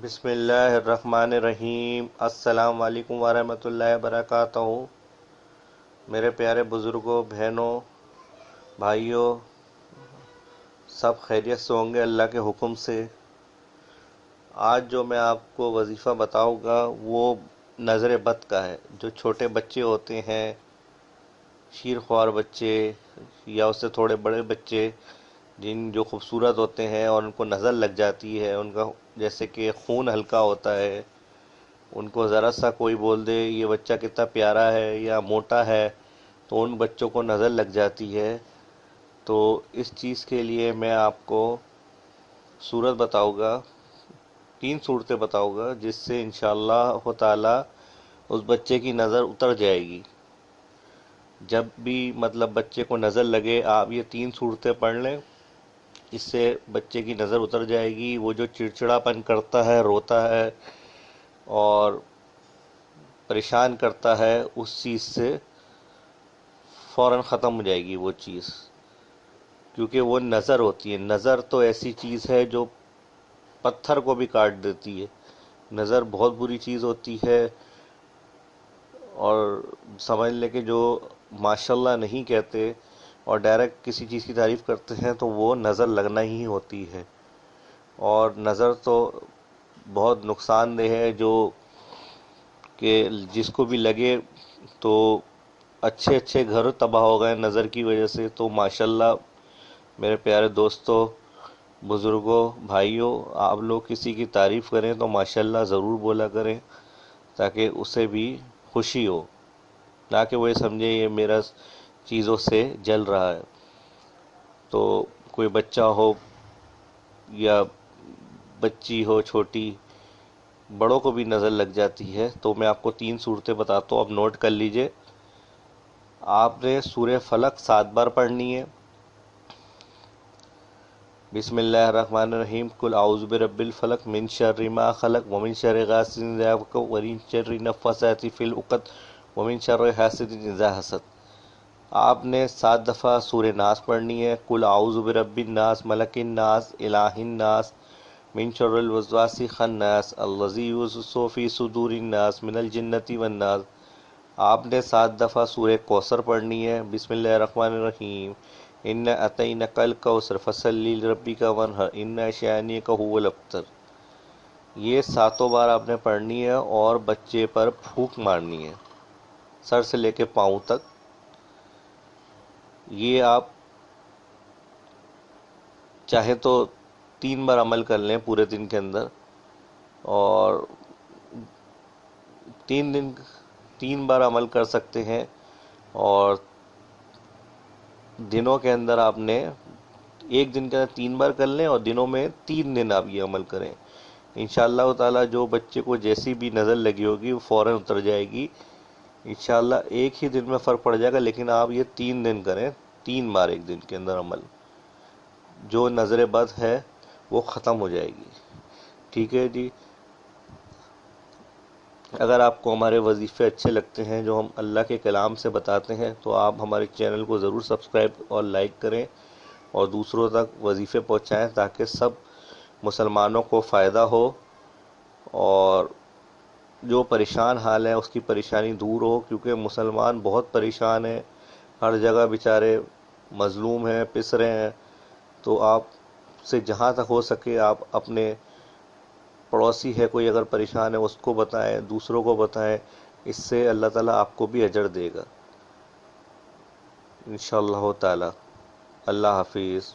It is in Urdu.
بسم اللہ الرحمن الرحیم۔ السلام علیکم ورحمۃ اللہ وبرکاتہ۔ میرے پیارے بزرگوں، بہنوں، بھائیوں، سب خیریت سے ہوں گے اللہ کے حکم سے۔ آج جو میں آپ کو وظیفہ بتاؤں گا وہ نظر بد کا ہے۔ جو چھوٹے بچے ہوتے ہیں، شیر خوار بچے یا اس سے تھوڑے بڑے بچے، جو خوبصورت ہوتے ہیں اور ان کو نظر لگ جاتی ہے، ان کا جیسے کہ خون ہلکا ہوتا ہے، ان کو ذرا سا کوئی بول دے یہ بچہ کتنا پیارا ہے یا موٹا ہے تو ان بچوں کو نظر لگ جاتی ہے۔ تو اس چیز کے لیے میں آپ کو صورت بتاؤں گا، 3 صورتیں بتاؤں گا، جس سے انشاءاللہ تعالی اس بچے کی نظر اتر جائے گی۔ جب بھی بچے کو نظر لگے، آپ یہ 3 صورتیں پڑھ لیں، اس سے بچے کی نظر اتر جائے گی۔ وہ جو چڑچڑا پن کرتا ہے، روتا ہے اور پریشان کرتا ہے، اس چیز سے فوراً ختم ہو جائے گی وہ چیز، کیونکہ وہ نظر ہوتی ہے۔ نظر تو ایسی چیز ہے جو پتھر کو بھی کاٹ دیتی ہے۔ نظر بہت بری چیز ہوتی ہے، اور سمجھ لے کہ جو ماشاءاللہ نہیں کہتے اور ڈائریکٹ کسی چیز کی تعریف کرتے ہیں تو وہ نظر لگنا ہی ہوتی ہے۔ اور نظر تو بہت نقصان دہ ہے، جو کہ جس کو بھی لگے تو اچھے اچھے گھر تباہ ہو گئے نظر کی وجہ سے۔ تو ماشاءاللہ میرے پیارے دوستوں، بزرگوں، بھائیوں، آپ لوگ کسی کی تعریف کریں تو ماشاءاللہ ضرور بولا کریں، تاکہ اسے بھی خوشی ہو، نہ کہ وہ یہ سمجھے یہ میرا چیزوں سے جل رہا ہے۔ تو کوئی بچہ ہو یا بچی ہو چھوٹی، بڑوں کو بھی نظر لگ جاتی ہے۔ تو میں آپ کو 3 صورتیں بتاتا ہوں، اب نوٹ کر لیجئے۔ آپ نے سورہ فلق 7 بار پڑھنی ہے۔ بسم اللہ الرحمن الرحیم، قل اعوذ برب الفلق من شر ما خلق ومن شر غاسق اذا وقب ومن شر النفاثات فی العقد ومن شر حاسد اذا حسد۔ آپ نے 7 دفعہ سورہ ناس پڑھنی ہے۔ قل اعوذ برب الناس، ملک الناس، الہ الناس، من شر الوسواس الخناس الذی یوسوس فی صدور الناس من الجنۃ والناس۔ آپ نے 7 دفعہ سورہ کوثر پڑھنی ہے۔ بسم اللہ الرحمن الرحیم، انا اعطیناک الکوثر فصلی لربک وانحر ان شانئک ھو الابتر۔ یہ 7 بار آپ نے پڑھنی ہے اور بچے پر پھونک مارنی ہے، سر سے لے کے پاؤں تک۔ یہ آپ چاہے تو 3 بار عمل کر لیں پورے دن کے اندر، اور 3 بار عمل کر سکتے ہیں، اور دنوں کے اندر آپ نے ایک دن کے اندر 3 بار کر لیں، اور دنوں میں 3 دن آپ یہ عمل کریں۔ انشاءاللہ تعالی جو بچے کو جیسی بھی نظر لگی ہوگی وہ فوراً اتر جائے گی۔ انشاءاللہ ایک ہی دن میں فرق پڑ جائے گا، لیکن آپ یہ 3 دن کریں، 3 بار ایک دن کے اندر عمل، جو نظر بد ہے وہ ختم ہو جائے گی۔ ٹھیک ہے جی۔ اگر آپ کو ہمارے وظیفے اچھے لگتے ہیں جو ہم اللہ کے کلام سے بتاتے ہیں، تو آپ ہمارے چینل کو ضرور سبسکرائب اور لائک کریں، اور دوسروں تک وظیفے پہنچائیں، تاکہ سب مسلمانوں کو فائدہ ہو، اور جو پریشان حال ہے اس کی پریشانی دور ہو، کیونکہ مسلمان بہت پریشان ہیں، ہر جگہ بیچارے مظلوم ہیں، پس رہے ہیں۔ تو آپ سے جہاں تک ہو سکے آپ اپنے پڑوسی ہے کوئی اگر پریشان ہے اس کو بتائیں، دوسروں کو بتائیں، اس سے اللہ تعالیٰ آپ کو بھی اجر دے گا انشاءاللہ تعالی۔ اللہ حافظ۔